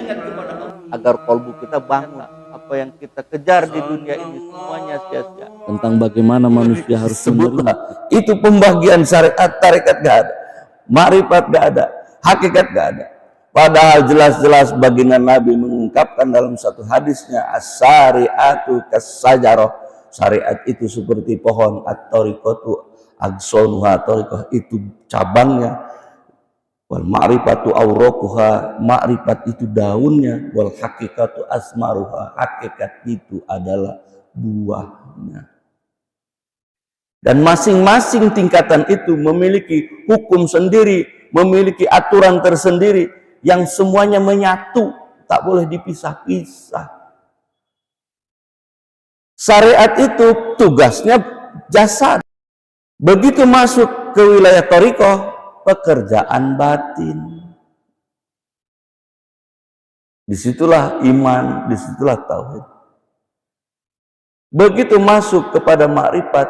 ingat kepada Allah, agar kalbu kita bangun. Apa yang kita kejar di dunia ini semuanya sia-sia. Tentang bagaimana manusia harus Sebutlah itu pembagian syariat, tarekat gak ada, makrifat gak ada, hakikat gak ada. Padahal jelas-jelas baginda Nabi mengungkapkan dalam satu hadisnya, as-syari'atu kas-sajarah, syariat itu seperti pohon, at-tariqatu agsonuha, tariqah itu cabangnya, wal ma'rifatu awraquha, ma'rifat itu daunnya, wal hakikatu asmaruha, hakikat itu adalah buahnya. Dan masing-masing tingkatan itu memiliki hukum sendiri, memiliki aturan tersendiri yang semuanya menyatu, tak boleh dipisah-pisah. Syariat itu tugasnya jasad. Begitu masuk ke wilayah thariqah, pekerjaan batin. Disitulah iman, disitulah tauhid. Begitu masuk kepada makrifat,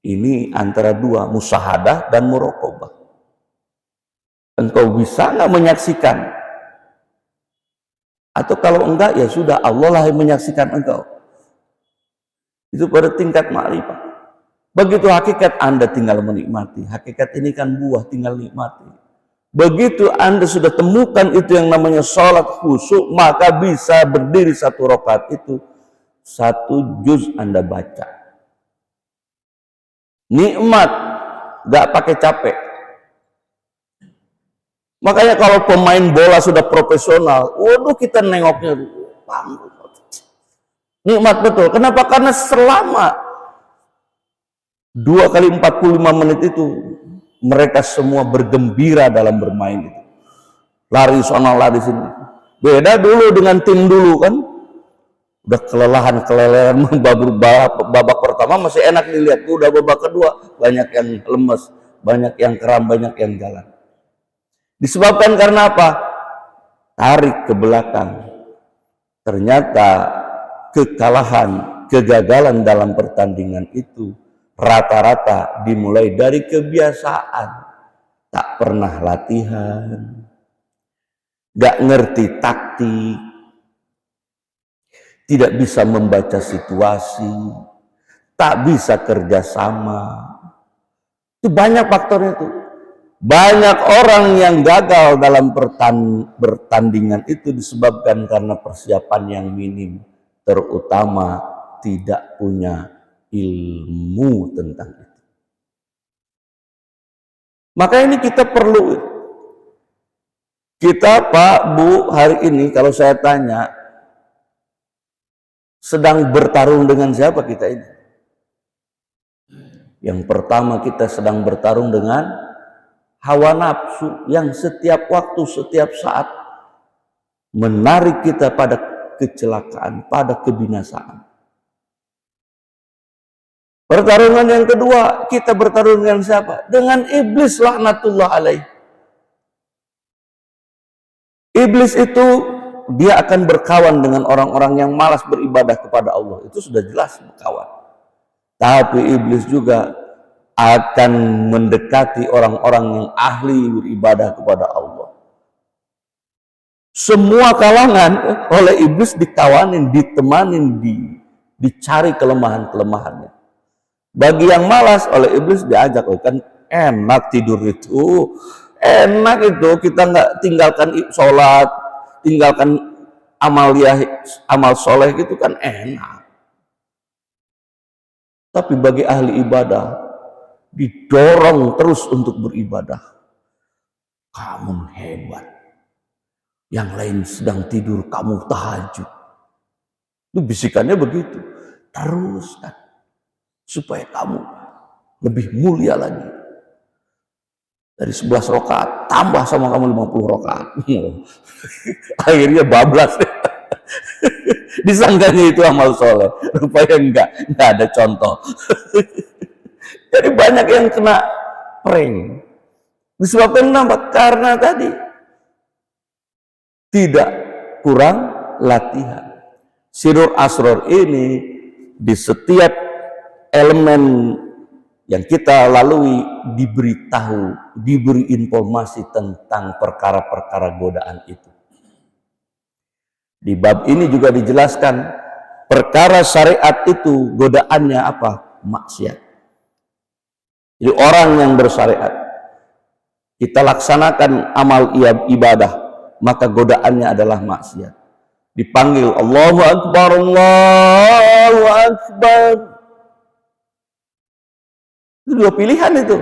ini antara dua, musyahadah dan muraqabah. Engkau bisa nggak menyaksikan? Atau kalau enggak, ya sudah, Allah lah yang menyaksikan engkau. Itu pada tingkat makrifat. Begitu hakikat, Anda tinggal menikmati. Hakikat ini kan buah, tinggal nikmati. Begitu Anda sudah temukan itu yang namanya sholat khusyuk, maka bisa berdiri satu rakaat itu, satu juz Anda baca. Nikmat, gak pakai capek. Makanya kalau pemain bola sudah profesional, waduh kita nengoknya nikmat betul. Kenapa? Karena selama 2 kali 45 menit itu mereka semua bergembira dalam bermain itu. Lari sana, lari sini. Beda dulu dengan tim dulu kan. Udah kelelahan babak pertama masih enak dilihat, udah babak kedua banyak yang lemes, banyak yang kram, banyak yang jalan. Disebabkan karena apa? Tarik ke belakang. Ternyata kekalahan, kegagalan dalam pertandingan itu rata-rata dimulai dari kebiasaan, tak pernah latihan, gak ngerti taktik, tidak bisa membaca situasi, tak bisa kerjasama. Itu banyak faktornya itu. Banyak orang yang gagal dalam pertandingan itu disebabkan karena persiapan yang minim, terutama tidak punya ilmu tentang itu. Maka ini kita perlu. Kita Pak, Bu, hari ini kalau saya tanya, sedang bertarung dengan siapa kita ini? Yang pertama kita sedang bertarung dengan hawa nafsu yang setiap waktu, setiap saat menarik kita pada kecelakaan, pada kebinasaan. Pertarungan yang kedua, kita bertarung dengan siapa? Dengan iblis laknatullah alaih. Iblis itu dia akan berkawan dengan orang-orang yang malas beribadah kepada Allah. Itu sudah jelas berkawan. Tapi iblis juga akan mendekati orang-orang yang ahli beribadah kepada Allah. Semua kalangan oleh iblis dikawanin, ditemanin, dicari kelemahan-kelemahannya. Bagi yang malas oleh iblis diajak, kan enak tidur itu, enak itu, kita nggak tinggalkan sholat, tinggalkan amal soleh gitu kan enak. Tapi bagi ahli ibadah didorong terus untuk beribadah. Kamu hebat, yang lain sedang tidur, kamu tahajud. Itu bisikannya begitu. Teruskan supaya kamu lebih mulia lagi. Dari 11 rakaat tambah sama kamu 50 rakaat. Akhirnya bablas. Disangkanya itu amal soleh, rupanya enggak ada contoh. Jadi banyak yang kena prank. Disebabkan kenapa? Karena tadi tidak kurang latihan. Sirur asror ini di setiap elemen yang kita lalui diberitahu, diberi informasi tentang perkara-perkara godaan itu. Di bab ini juga dijelaskan perkara syariat itu godaannya apa? Maksiat. Jadi orang yang bersyariat, kita laksanakan amal ibadah, maka godaannya adalah maksiat. Dipanggil Allahu Akbar, Allahu Akbar. Itu dua pilihan itu.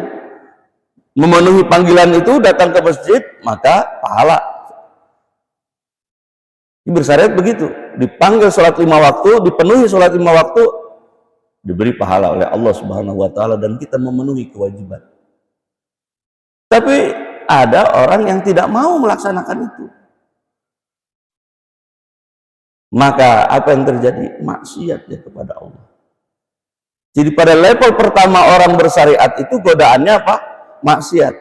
Memenuhi panggilan itu, datang ke masjid, maka pahala. Ini bersyariat begitu. Dipanggil sholat 5 waktu, dipenuhi sholat 5 waktu, diberi pahala oleh Allah Subhanahu wa Ta'ala, dan kita memenuhi kewajiban. Tapi ada orang yang tidak mau melaksanakan itu. Maka apa yang terjadi? Maksiat ya kepada Allah. Jadi pada level pertama orang bersyariat itu godaannya apa? Maksiat.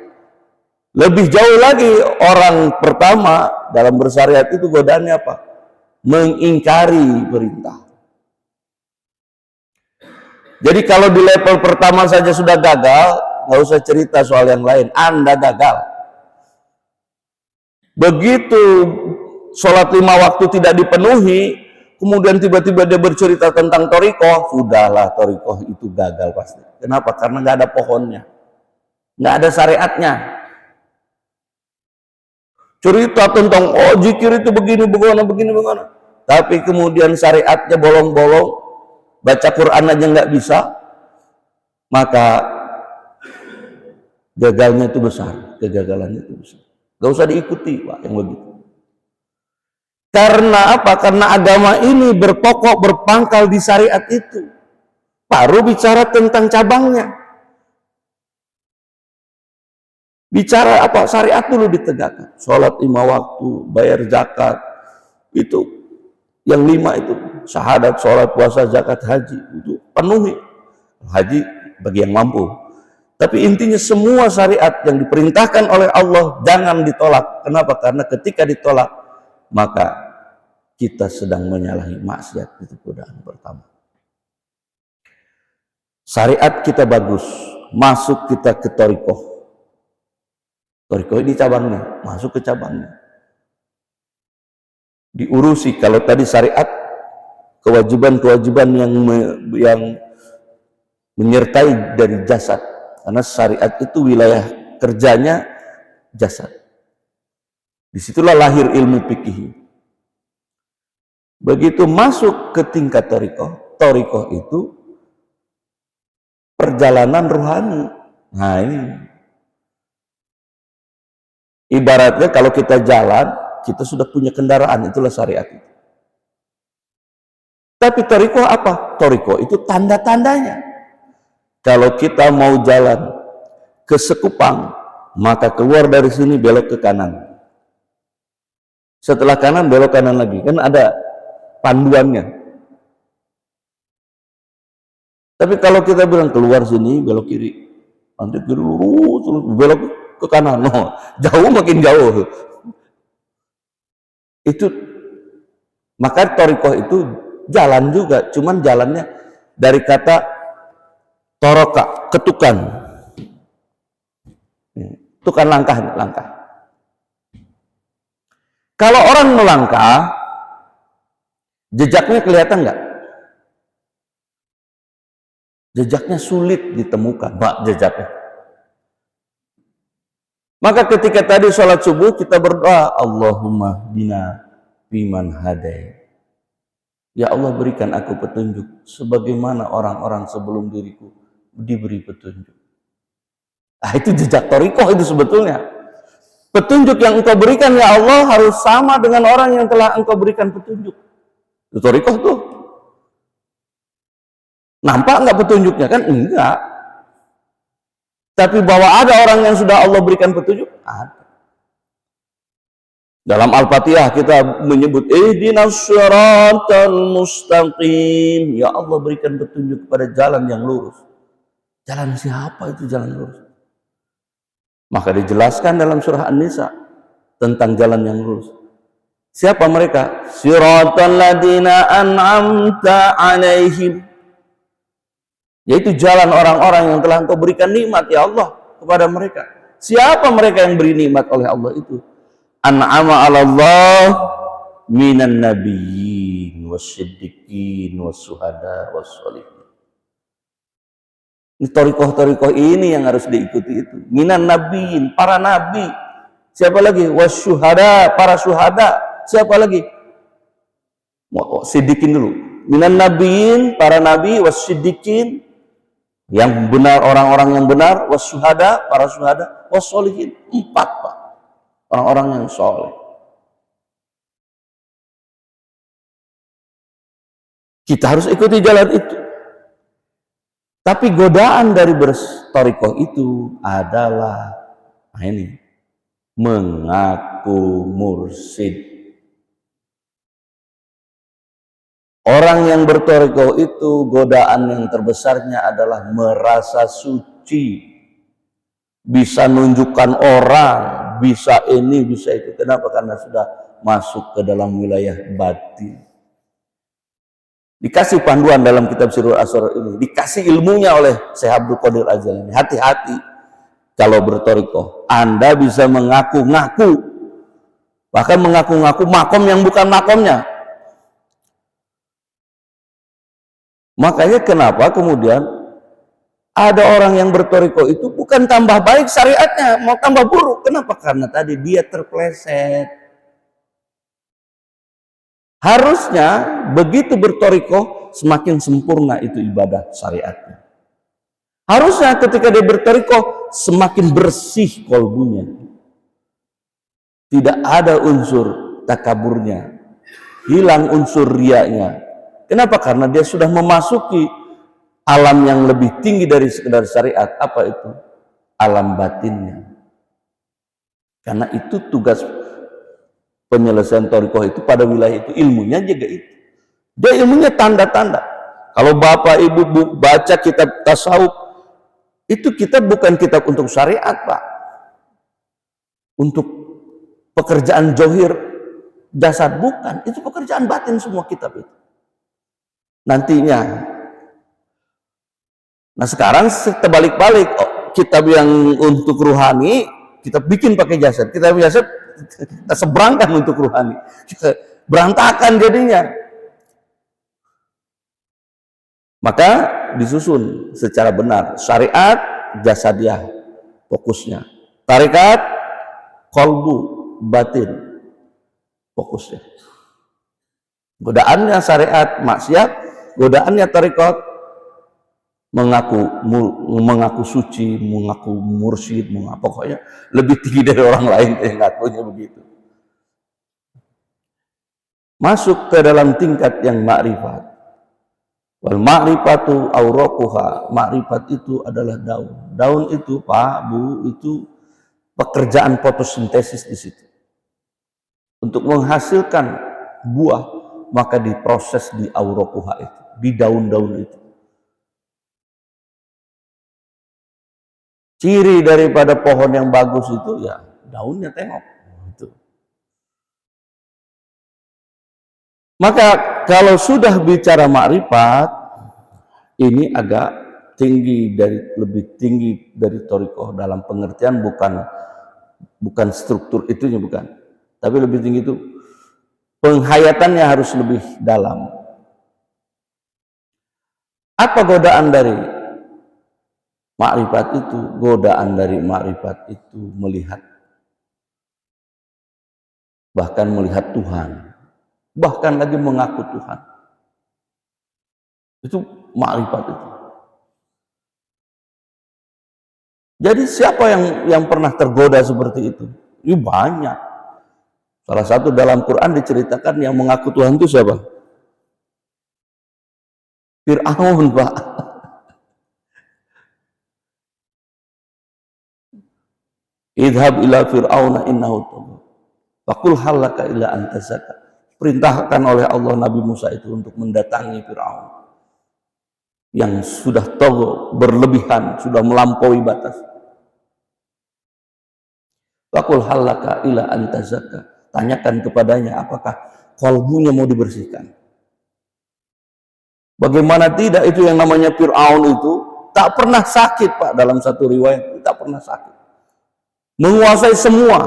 Lebih jauh lagi orang pertama dalam bersyariat itu godaannya apa? Mengingkari perintah. Jadi kalau di level pertama saja sudah gagal, nggak usah cerita soal yang lain. Anda gagal. Begitu sholat 5 waktu tidak dipenuhi, kemudian tiba-tiba dia bercerita tentang thariqah, sudahlah, thariqah itu gagal pasti. Kenapa? Karena nggak ada pohonnya, nggak ada syariatnya. Cerita tentang zikir itu begini, begini. Tapi kemudian syariatnya bolong-bolong, baca Quran aja nggak bisa, maka gagalnya itu besar, kegagalannya itu besar. Gak usah diikuti Pak yang begitu. Karena apa? Karena agama ini berpokok, berpangkal di syariat itu. Baru bicara tentang cabangnya. Bicara apa? Syariat dulu ditegakkan. Sholat 5 waktu, bayar zakat. Itu yang 5 itu. Syahadat, sholat, puasa, zakat, haji. Itu penuhi. Haji bagi yang mampu. Tapi intinya semua syariat yang diperintahkan oleh Allah jangan ditolak. Kenapa? Karena ketika ditolak, maka kita sedang menyalahi maksiat. Itu godaan pertama. Syariat kita bagus, masuk kita ke thariqah. Thariqah ini cabangnya, masuk ke cabangnya. Diurusi. Kalau tadi syariat, kewajiban-kewajiban yang menyertai dari jasad. Karena syariat itu wilayah kerjanya jasad. Disitulah lahir ilmu fikih. Begitu masuk ke tingkat thariqah, thariqah itu perjalanan rohani. Nah ini. Ibaratnya kalau kita jalan, kita sudah punya kendaraan, itulah syariat itu. Tapi thariqah apa? Thariqah itu tanda-tandanya. Kalau kita mau jalan ke Sekupang, maka keluar dari sini belok ke kanan. Setelah kanan belok kanan lagi, kan ada panduannya. Tapi kalau kita bilang keluar sini belok kiri, nanti kiri lurus terus belok ke kanan, no, jauh makin jauh. Itu maka thariqah itu jalan juga, cuman jalannya dari kata toroka, ketukan. Tukan langkah. Kalau orang melangkah, jejaknya kelihatan nggak? Jejaknya sulit ditemukan, Pak, jejaknya. Maka ketika tadi sholat subuh kita berdoa, Allahumma bina biman hadai. Ya Allah, berikan aku petunjuk sebagaimana orang-orang sebelum diriku diberi petunjuk. Ah, itu jejak thariqah itu sebetulnya. Petunjuk yang engkau berikan ya Allah harus sama dengan orang yang telah engkau berikan petunjuk. Itu thariqah tuh. Nampak nggak petunjuknya? Kan enggak. Tapi bahwa ada orang yang sudah Allah berikan petunjuk, ada. Dalam Al-Fatihah kita menyebut ihdinas shiratal mustaqim. Ya Allah, berikan petunjuk kepada jalan yang lurus. Jalan siapa itu jalan lurus? Maka dijelaskan dalam surah An-Nisa tentang jalan yang lurus. Siapa mereka? Shiratal ladzina an'amta 'alaihim. Yaitu jalan orang-orang yang telah engkau berikan nikmat ya Allah kepada mereka. Siapa mereka yang beri nikmat oleh Allah itu? An'ama 'alallah minan nabiyyin wasiddiqin wasuhada wassolihin. Ini thariqah ini yang harus diikuti itu. Minan nabiyyin, para nabi. Siapa lagi? Wasyuhada, para syuhada. Siapa lagi? Siddiqin dulu. Minan nabiyyin, para nabi, wasiddiqin, yang benar, orang-orang yang benar, wasyuhada, para syuhada, wassolihin. 4, Pak. Orang-orang yang soleh. Kita harus ikuti jalan itu. Tapi godaan dari berthariqah itu adalah ini, mengaku mursyid. Orang yang berthariqah itu godaan yang terbesarnya adalah merasa suci, bisa nunjukkan orang, bisa ini, bisa itu. Kenapa? Karena sudah masuk ke dalam wilayah batin. Dikasih panduan dalam kitab Sirrul Asrar ini, dikasih ilmunya oleh Syekh Abdul Qadir Al-Jailani. Hati-hati kalau berthariqah, Anda bisa mengaku-ngaku, bahkan mengaku-ngaku makom yang bukan makomnya. Makanya kenapa kemudian ada orang yang berthariqah itu bukan tambah baik syariatnya, mau tambah buruk. Kenapa? Karena tadi dia terpleset. Harusnya begitu berthariqah semakin sempurna itu ibadah syariatnya. Harusnya ketika dia berthariqah semakin bersih kolbunya. Tidak ada unsur takaburnya, hilang unsur riaknya. Kenapa? Karena dia sudah memasuki alam yang lebih tinggi dari sekedar syariat. Apa itu? Alam batinnya. Karena itu tugas penyelesaian thariqah itu pada wilayah itu, ilmunya juga itu. Dia ilmunya tanda-tanda. Kalau Bapak Ibu baca kitab tasawuf, itu kitab bukan kitab untuk syariat, Pak. Untuk pekerjaan zohir jasad, bukan. Itu pekerjaan batin semua kitab itu. Nantinya. Nah sekarang terbalik-balik, kitab yang untuk ruhani kita bikin pakai jasad. Kitab jasad kita seberangkan untuk ruhani. Kita berantakan jadinya. Maka disusun secara benar. Syariat, jasadiah, fokusnya. Tarekat, kolbu, batin, fokusnya. Godaannya syariat, maksiat. Godaannya tarekat, mengaku suci, mengaku mursyid, pokoknya lebih tinggi dari orang lain yang ngakunya begitu. Masuk ke dalam tingkat yang ma'rifat. Wal ma'rifatu awraquha. Ma'rifat itu adalah daun. Daun itu, Pak, Bu, itu pekerjaan fotosintesis di situ. Untuk menghasilkan buah, maka diproses di awraquha itu, di daun-daun itu. Ciri daripada pohon yang bagus itu ya daunnya, tengok. Itu. Maka kalau sudah bicara makrifat, ini agak tinggi lebih tinggi dari thariqah dalam pengertian bukan struktur itunya, bukan. Tapi lebih tinggi itu penghayatannya harus lebih dalam. Apa godaan dari makrifat itu? Godaan dari makrifat itu melihat, bahkan melihat Tuhan, bahkan lagi mengaku Tuhan. Itu makrifat itu. Jadi siapa yang pernah tergoda seperti itu? Ini banyak. Salah satu dalam Quran diceritakan yang mengaku Tuhan itu siapa? Fir'aun, Pak. Idhab ila fir'auna innahu tagha. Faqul hal laka ila an tazakka. Perintahkan oleh Allah Nabi Musa itu untuk mendatangi Fir'aun yang sudah tagha, berlebihan, sudah melampaui batas. Faqul hal laka ila an tazakka. Tanyakan kepadanya apakah kalbunya mau dibersihkan. Bagaimana tidak, itu yang namanya Fir'aun itu tak pernah sakit, Pak, dalam satu riwayat tak pernah sakit. Menguasai semua,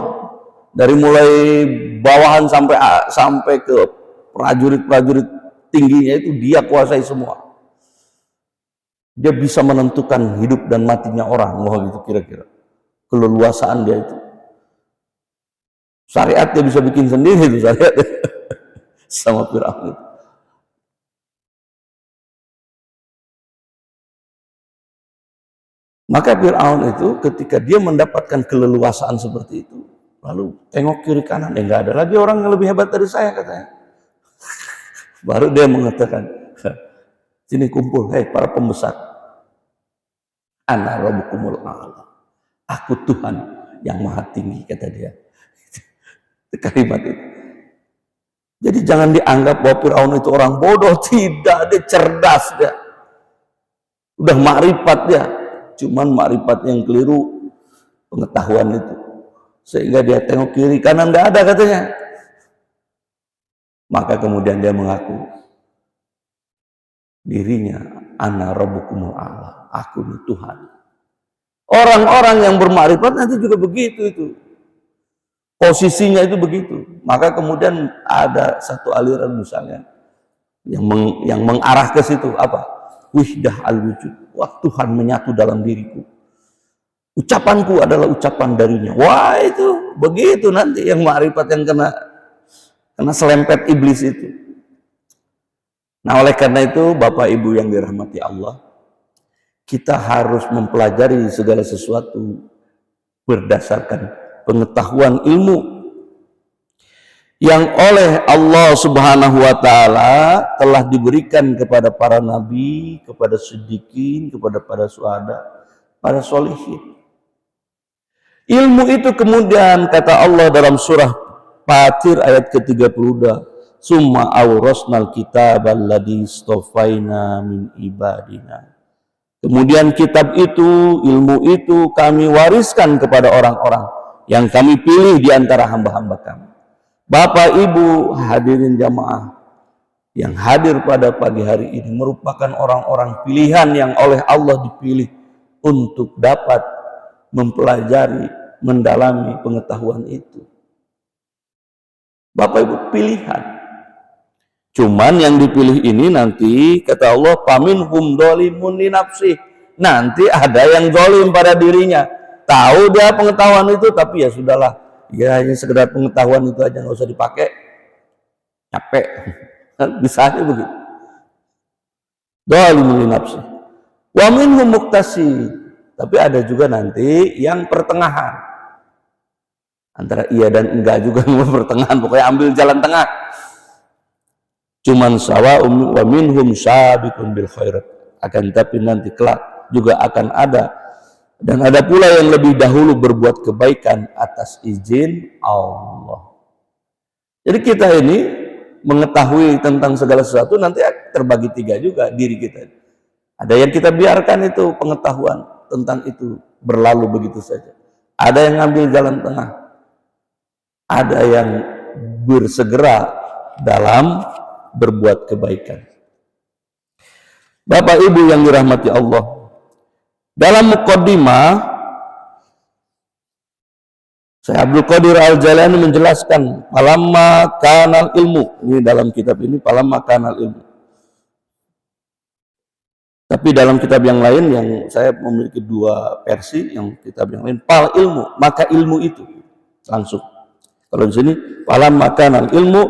Dari mulai bawahan sampai ke prajurit-prajurit tingginya itu dia kuasai semua. Dia bisa menentukan hidup dan matinya orang, wah gitu kira-kira. Keleluasaan dia itu. Syariat dia bisa bikin sendiri itu syariat sama Firaun. Maka Firaun itu ketika dia mendapatkan keleluasaan seperti itu, lalu tengok kiri kanan, enggak ada lagi orang yang lebih hebat dari saya katanya. Baru dia mengatakan, sini kumpul, hei para pembesar. Ana rabbukumul a'la. Aku Tuhan yang maha tinggi, kata dia. Kalimat itu. Jadi jangan dianggap bahwa Firaun itu orang bodoh, tidak, dia cerdas dia. Udah makrifat dia, cuman makrifat yang keliru pengetahuan itu. Sehingga dia tengok kiri kanan enggak ada katanya. Maka kemudian dia mengaku dirinya ana rabbukumul a'la, aku ini Tuhan. Orang-orang yang bermakrifat nanti juga begitu itu. Posisinya itu begitu. Maka kemudian ada satu aliran misalnya yang mengarah ke situ apa? Wihdah al-wujud. Wah, Tuhan menyatu dalam diriku. Ucapanku adalah ucapan darinya. Wah, itu begitu nanti yang makrifat yang kena selempet iblis itu. Nah, oleh karena itu Bapak Ibu yang dirahmati Allah, kita harus mempelajari segala sesuatu berdasarkan pengetahuan ilmu yang oleh Allah Subhanahu wa taala telah diberikan kepada para nabi, kepada siddiqin, kepada para syuhada, para sholihin. Ilmu itu kemudian kata Allah dalam surah Fatir ayat ke-32, summa awrasnal kitabal ladzi istofaina min ibadina. Kemudian kitab itu, ilmu itu kami wariskan kepada orang-orang yang kami pilih di antara hamba-hamba kami. Bapak Ibu hadirin jamaah yang hadir pada pagi hari ini merupakan orang-orang pilihan yang oleh Allah dipilih untuk dapat mempelajari, mendalami pengetahuan itu. Bapak Ibu pilihan. Cuman yang dipilih ini nanti kata Allah faminhum dzalimun li nafsih. Nanti ada yang zalim pada dirinya. Tahu dia pengetahuan itu tapi ya sudahlah. Ya hanya sekedar pengetahuan itu aja, nggak usah dipakai. Capek. Bisa aja begitu. Dzalimun li nafsih. Wa minhum muqtasid. Tapi ada juga nanti yang pertengahan. Antara iya dan enggak juga pertengahan, pokoknya ambil jalan tengah. Cuman sawa'um wa minhum sabiqun bil khairat. Akan tapi nanti kelak juga akan ada dan ada pula yang lebih dahulu berbuat kebaikan atas izin Allah. Jadi kita ini mengetahui tentang segala sesuatu nanti terbagi tiga juga diri kita. Ada yang kita biarkan itu pengetahuan tentang itu berlalu begitu saja. Ada yang ngambil jalan tengah. Ada yang bersegera dalam berbuat kebaikan. Bapak Ibu yang dirahmati Allah, dalam muqaddimah Syekh Abdul Qadir Al-Jailani menjelaskan falamma kanal ilmu. Ini dalam kitab ini falamma kanal ilmu. Tapi dalam kitab yang lain yang saya memiliki dua versi, yang kitab yang lain fal ilmu, maka ilmu itu langsung. Kalau di sini falamma kanal ilmu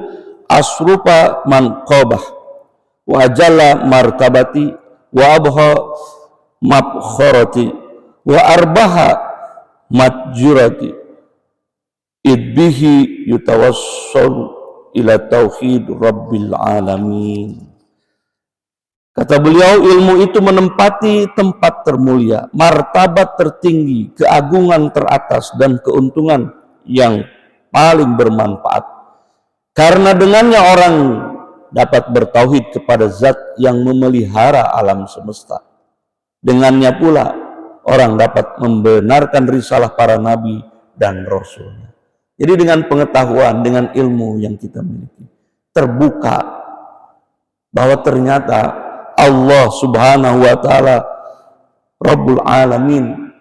asrupa man qabah wa jalla martabati wa abha mabkharati wa arbaha matjurati idbihi yutawassalu ila tauhid rabbil alamin. Kata beliau, ilmu itu menempati tempat termulia, martabat tertinggi, keagungan teratas dan keuntungan yang paling bermanfaat. Karena dengannya orang dapat bertauhid kepada zat yang memelihara alam semesta. Dengannya pula orang dapat membenarkan risalah para nabi dan rasulnya. Jadi dengan pengetahuan, dengan ilmu yang kita miliki, terbuka bahwa ternyata Allah Subhanahu wa taala Rabbul Alamin.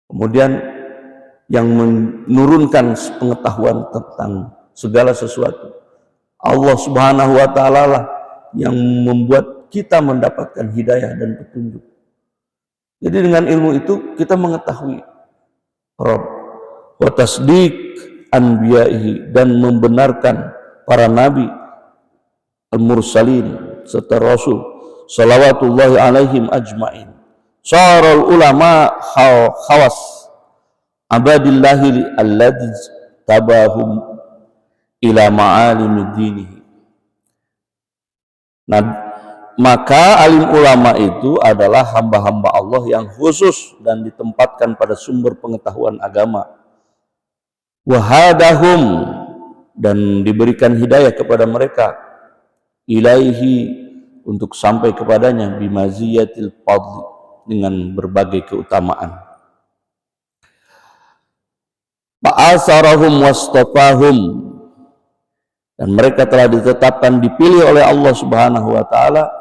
Kemudian yang menurunkan pengetahuan tentang segala sesuatu. Allah Subhanahu wa taala lah yang membuat kita mendapatkan hidayah dan petunjuk. Jadi dengan ilmu itu kita mengetahui Rabb wa tasdiq anbiya'ihi, dan membenarkan para nabi al-mursalin serta rasul salawatullahi alaihim ajmain. Syarul ulama khawas abadillahi alladzi tabahum ila ma'alimi dinihi. Nah, maka alim ulama itu adalah hamba-hamba Allah yang khusus dan ditempatkan pada sumber pengetahuan agama. Wahadahum, dan diberikan hidayah kepada mereka, ilaihi, untuk sampai kepadanya, bimaziyatil fadli, dengan berbagai keutamaan. Fa'asarahum wastafahum, dan mereka telah ditetapkan, dipilih oleh Allah Subhanahu wa taala.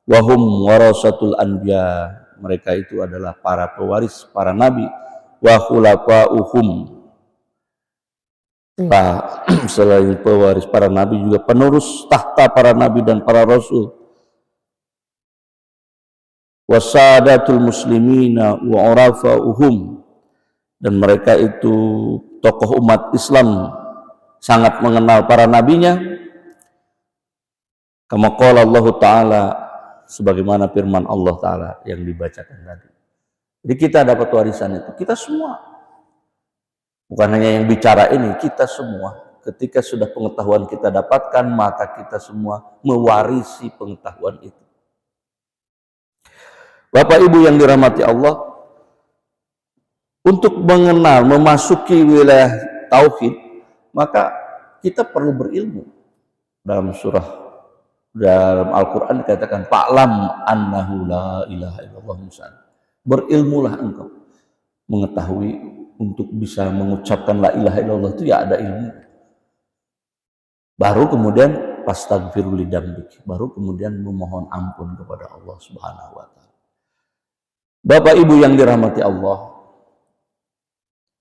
Wahum warasatul anbiya, mereka itu adalah para pewaris para nabi. Wa khulafa'uhum, selain pewaris para nabi juga penerus tahta para nabi dan para rasul. Wasadatul muslimina wa urafa'uhum, dan mereka itu tokoh umat Islam sangat mengenal para nabinya. Kama qala Allah taala, sebagaimana firman Allah taala yang dibacakan tadi. Jadi kita dapat warisan itu, kita semua, bukan hanya yang bicara ini, kita semua. Ketika sudah pengetahuan kita dapatkan, maka kita semua mewarisi pengetahuan itu. Bapak Ibu yang dirahmati Allah, untuk mengenal, memasuki wilayah tauhid, maka kita perlu berilmu. Dalam Al-Quran dikatakan, fa'lam annahu la ilaha illallah, misalnya. Berilmulah engkau, mengetahui, untuk bisa mengucapkan la ilaha illallah itu ya ada ilmu. Baru kemudian fastaghfiru lidambik, baru kemudian memohon ampun kepada Allah Subhanahu wa taala. Bapak Ibu yang dirahmati Allah,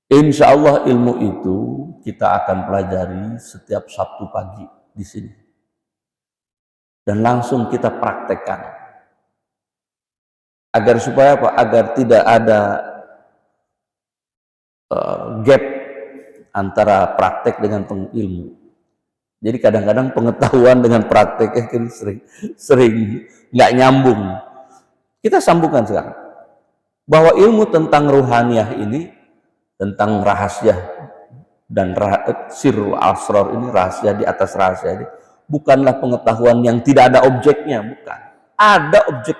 insya Allah ilmu itu kita akan pelajari setiap Sabtu pagi di sini, dan langsung kita praktekkan, agar supaya apa? Agar tidak ada gap antara praktek dengan ilmu. Jadi kadang-kadang pengetahuan dengan prakteknya sering nggak nyambung. Kita sambungkan sekarang bahwa ilmu tentang ruhaniyah ini, tentang rahasia dan sirrul asrar ini, rahasia di atas rahasia ini, bukanlah pengetahuan yang tidak ada objeknya, bukan. Ada objek.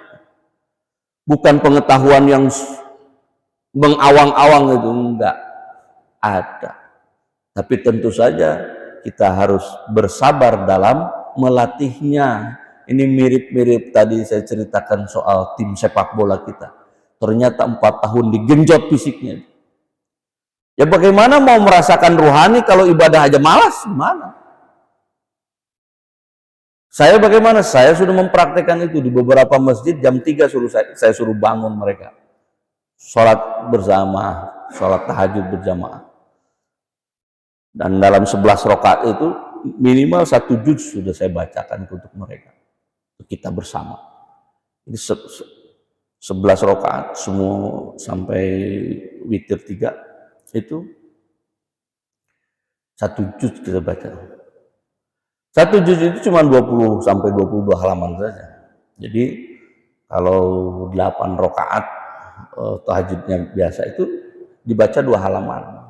Bukan pengetahuan yang mengawang-awang itu, enggak. Ada. Tapi tentu saja kita harus bersabar dalam melatihnya. Ini mirip-mirip tadi saya ceritakan soal tim sepak bola kita. Ternyata 4 tahun digenjot fisiknya. Ya bagaimana mau merasakan ruhani kalau ibadah aja malas? Gimana? Saya bagaimana? Saya sudah mempraktekkan itu di beberapa masjid. Jam 3 saya suruh bangun mereka. Sholat bersama, sholat tahajud berjamaah. Dan dalam 11 rakaat itu minimal 1 juz sudah saya bacakan untuk mereka. Untuk kita bersama. Ini 11 rakaat semua sampai witir 3 itu 1 juz kita baca. 1 juz itu cuma 20 sampai 22 halaman saja. Jadi kalau 8 rakaat tahajudnya biasa itu dibaca 2 halaman.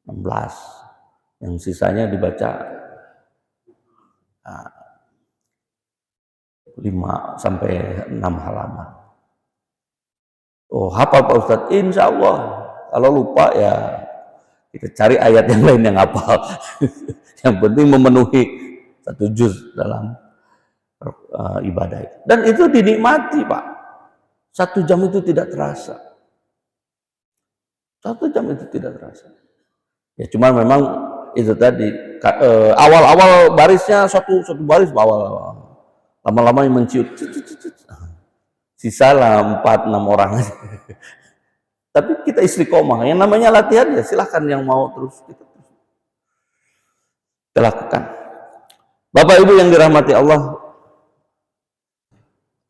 16. Yang sisanya dibaca 5 sampai 6 halaman. Oh, hafal Pak Ustadz? Insya Allah. Kalau lupa ya kita cari ayat yang lain yang hafal. Yang penting memenuhi 1 juz dalam ibadah itu. Dan itu dinikmati Pak. 1 jam itu tidak terasa. 1 jam itu tidak terasa. Ya cuman memang itu tadi awal-awal barisnya satu baris awal. Lama-lama yang menciut. Sisa lah 4-6 orang. Tapi kita istiqomah. Yang namanya latihan ya silahkan yang mau terus kita lakukan. Bapak Ibu yang dirahmati Allah,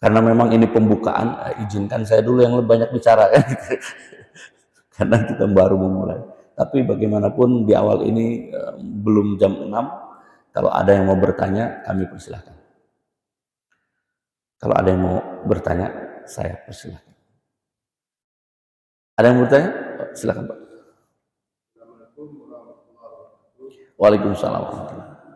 karena memang ini pembukaan, izinkan saya dulu yang lebih banyak bicara kan. Karena kita baru memulai. Tapi bagaimanapun di awal ini belum jam 6. Kalau ada yang mau bertanya, kami persilahkan. Kalau ada yang mau bertanya, saya persilahkan. Ada yang mau bertanya? Silakan Pak. Waalaikumsalam warahmatullahi wabarakatuh.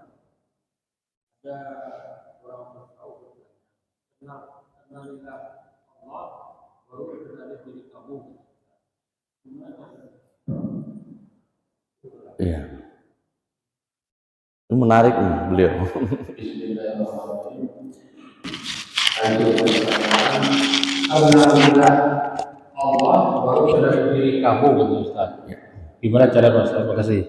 Iya. Ini menarik nih beliau. Alhamdulillah Allah baru sadar diri kamu gitu Ustaz. Gimana cara Mas? Terima kasih.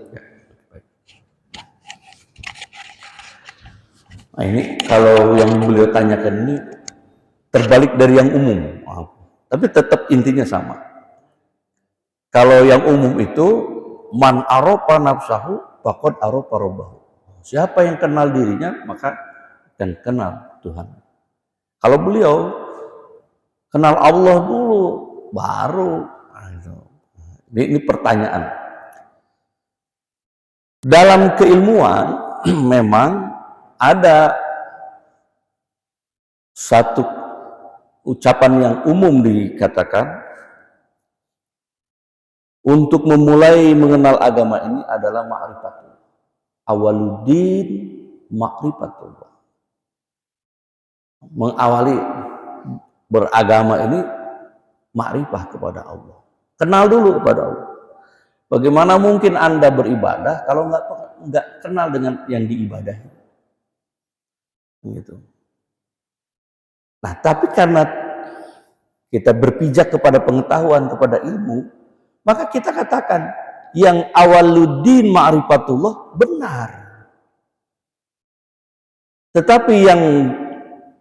Nah ini kalau yang beliau tanyakan ini terbalik dari yang umum, tapi tetap intinya sama. Kalau yang umum itu man arofa nafsahu faqad arofa rabbahu. Siapa yang kenal dirinya maka akan kenal Tuhan. Kalau beliau kenal Allah dulu baru ini pertanyaan. Dalam keilmuan memang ada satu ucapan yang umum dikatakan untuk memulai mengenal agama ini adalah ma'rifatullah. Awaluddin ma'rifatullah. Mengawali beragama ini ma'rifah kepada Allah. Kenal dulu kepada Allah. Bagaimana mungkin Anda beribadah kalau nggak kenal dengan yang diibadahi? Gitu. Nah, tapi karena kita berpijak kepada pengetahuan, kepada ilmu, maka kita katakan yang awaluddin ma'rifatullah benar. Tetapi yang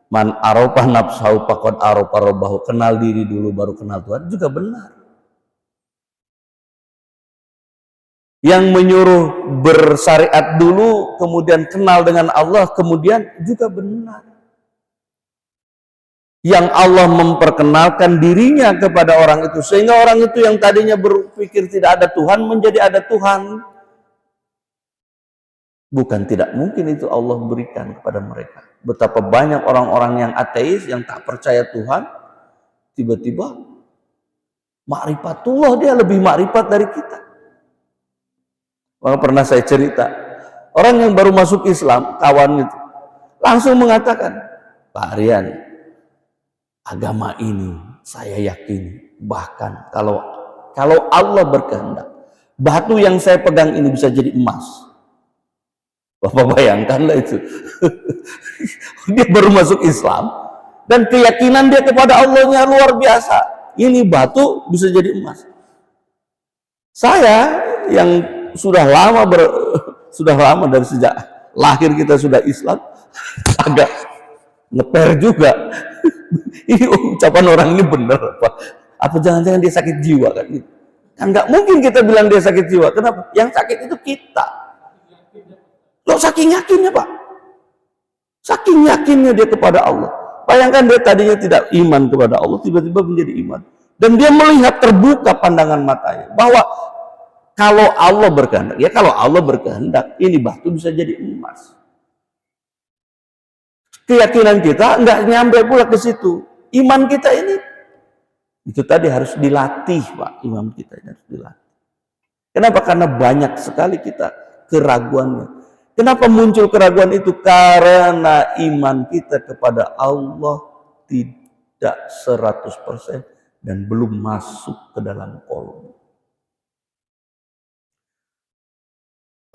man arafah nafsahu faqad arafa rabbahu, kenal diri dulu baru kenal Tuhan, juga benar. Yang menyuruh bersyariat dulu kemudian kenal dengan Allah kemudian juga benar. Yang Allah memperkenalkan dirinya kepada orang itu sehingga orang itu yang tadinya berpikir tidak ada Tuhan menjadi ada Tuhan. Bukan tidak mungkin itu Allah berikan kepada mereka. Betapa banyak orang-orang yang ateis yang tak percaya Tuhan, tiba-tiba ma'rifatullah, dia lebih ma'rifat dari kita. Maka pernah saya cerita, orang yang baru masuk Islam, kawan itu, langsung mengatakan, Pak Aryan, agama ini saya yakini, bahkan kalau Allah berkehendak, batu yang saya pegang ini bisa jadi emas. Bapak bayangkanlah itu. Dia baru masuk Islam, dan keyakinan dia kepada Allahnya luar biasa. Ini batu bisa jadi emas. Saya yang sudah lama dari sejak lahir kita sudah Islam, agak ngeper juga. Ini ucapan orang ini benar apa? Apa jangan-jangan dia sakit jiwa kan? Kan nggak mungkin kita bilang dia sakit jiwa. Kenapa? Yang sakit itu kita. Loh, saking yakinnya Pak. Saking yakinnya dia kepada Allah. Bayangkan dia tadinya tidak iman kepada Allah, tiba-tiba menjadi iman. Dan dia melihat terbuka pandangan matanya bahwa kalau Allah berkehendak, ya kalau Allah berkehendak, ini batu bisa jadi emas. Keyakinan kita nggak nyampe pula ke situ. Iman kita ini, itu tadi harus dilatih Pak, iman kita ini harus dilatih. Kenapa? Karena banyak sekali kita keraguannya. Kenapa muncul keraguan itu? Karena iman kita kepada Allah tidak 100% dan belum masuk ke dalam kolom.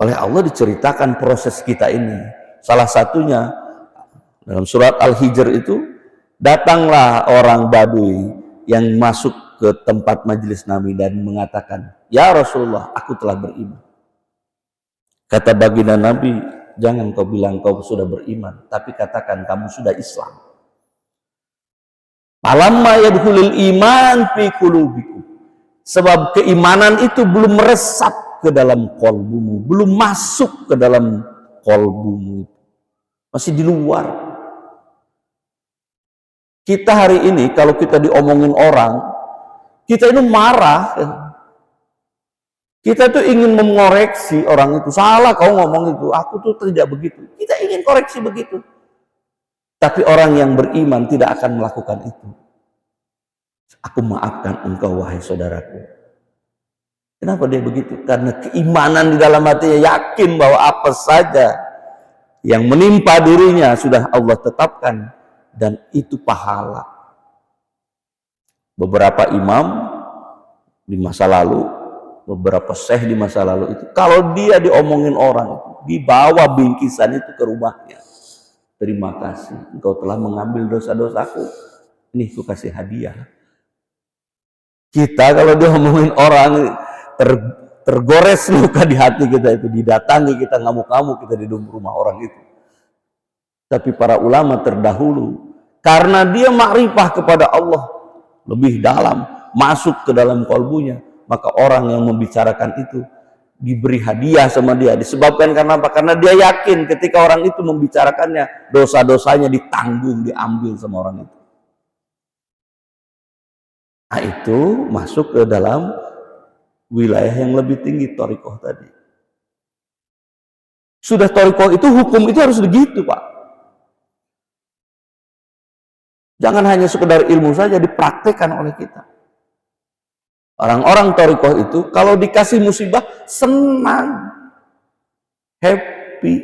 Oleh Allah diceritakan proses kita ini. Salah satunya dalam surat Al-Hijr itu, datanglah orang Badui yang masuk ke tempat majelis Nabi dan mengatakan, "Ya Rasulullah, aku telah beriman." Kata baginda Nabi, jangan kau bilang kau sudah beriman, tapi katakan kamu sudah Islam. Falamma yadkhulul iman fi qulubikum. Sebab keimanan itu belum meresap ke dalam kolbumu, belum masuk ke dalam kolbumu, masih di luar. Kita hari ini kalau kita diomongin orang, kita ini marah. Kita tuh ingin mengoreksi orang itu, salah kau ngomong itu, aku tuh tidak begitu. Kita ingin koreksi begitu. Tapi orang yang beriman tidak akan melakukan itu. Aku maafkan engkau wahai saudaraku. Kenapa dia begitu? Karena keimanan di dalam hatinya, yakin bahwa apa saja yang menimpa dirinya sudah Allah tetapkan dan itu pahala. Beberapa imam di masa lalu, beberapa syekh di masa lalu itu, kalau dia diomongin orang itu, dibawa bingkisan itu ke rumahnya. Terima kasih, engkau telah mengambil dosa-dosaku. Ini aku kasih hadiah. Kita kalau diomongin orang, tergores luka di hati kita itu, didatangi kita ngamuk-ngamuk, kita di rumah orang itu. Tapi para ulama terdahulu, karena dia makrifah kepada Allah lebih dalam, masuk ke dalam kalbunya, maka orang yang membicarakan itu diberi hadiah sama dia. Disebabkan karena apa? Karena dia yakin ketika orang itu membicarakannya, dosa-dosanya ditanggung, diambil sama orang itu. Nah itu masuk ke dalam wilayah yang lebih tinggi, thariqah tadi. Sudah thariqah itu, hukum itu harus begitu, Pak. Jangan hanya sekedar ilmu saja dipraktekkan oleh kita. Orang-orang thariqah itu kalau dikasih musibah senang, happy.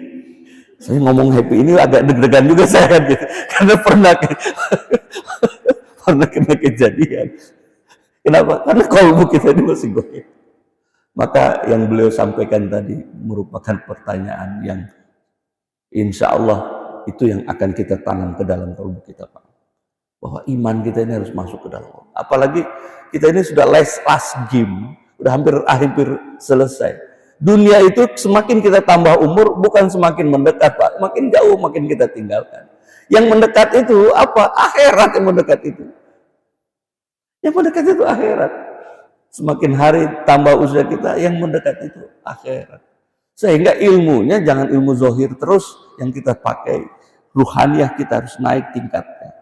Saya ngomong happy ini agak deg-degan juga saya kan, karena pernah kena kejadian. Kenapa? Karena kalbu kita ini masih goyah. Maka yang beliau sampaikan tadi merupakan pertanyaan yang insya Allah itu yang akan kita tanam ke dalam kalbu kita, Pak. Bahwa iman kita ini harus masuk ke dalam. Apalagi kita ini sudah last game, udah hampir selesai. Dunia itu semakin kita tambah umur bukan semakin mendekat, Pak, makin jauh makin kita tinggalkan. Yang mendekat itu apa? Akhirat yang mendekat itu. Yang mendekat itu akhirat. Semakin hari tambah usia kita, yang mendekat itu akhirat. Sehingga ilmunya jangan ilmu zohir terus yang kita pakai. Ruhaniyah kita harus naik tingkatnya.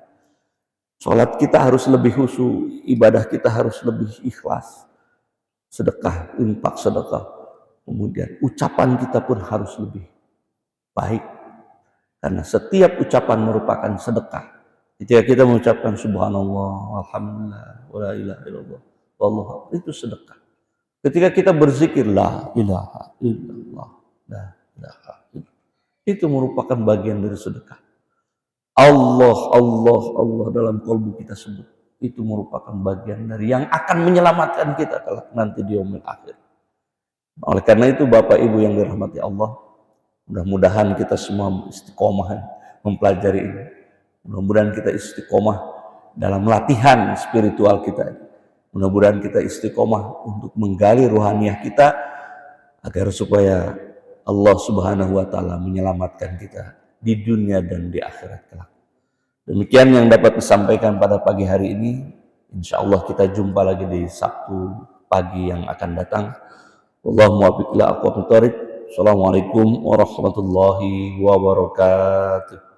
Sholat kita harus lebih khusyuk, ibadah kita harus lebih ikhlas. Sedekah, infak sedekah. Kemudian ucapan kita pun harus lebih baik. Karena setiap ucapan merupakan sedekah. Ketika kita mengucapkan subhanallah, alhamdulillah, wala ilaha illallah, wallahu, itu sedekah. Ketika kita berzikir la ilaha illallah, la ilaha illallah, itu merupakan bagian dari sedekah. Allah dalam kalbu kita sebut, itu merupakan bagian dari yang akan menyelamatkan kita kalau nanti di yaumil akhir. Oleh karena itu Bapak Ibu yang dirahmati Allah, mudah-mudahan kita semua istiqomah mempelajari ini. Mudah-mudahan kita istiqomah dalam latihan spiritual kita. Mudah-mudahan kita istiqomah untuk menggali ruhaniyah kita agar supaya Allah Subhanahu wa taala menyelamatkan kita di dunia dan di akhirat kelak. Demikian yang dapat disampaikan pada pagi hari ini. Insya Allah kita jumpa lagi di Sabtu pagi yang akan datang. Wallahumma biqla aqwamut thariq. Assalamualaikum warahmatullahi wabarakatuh.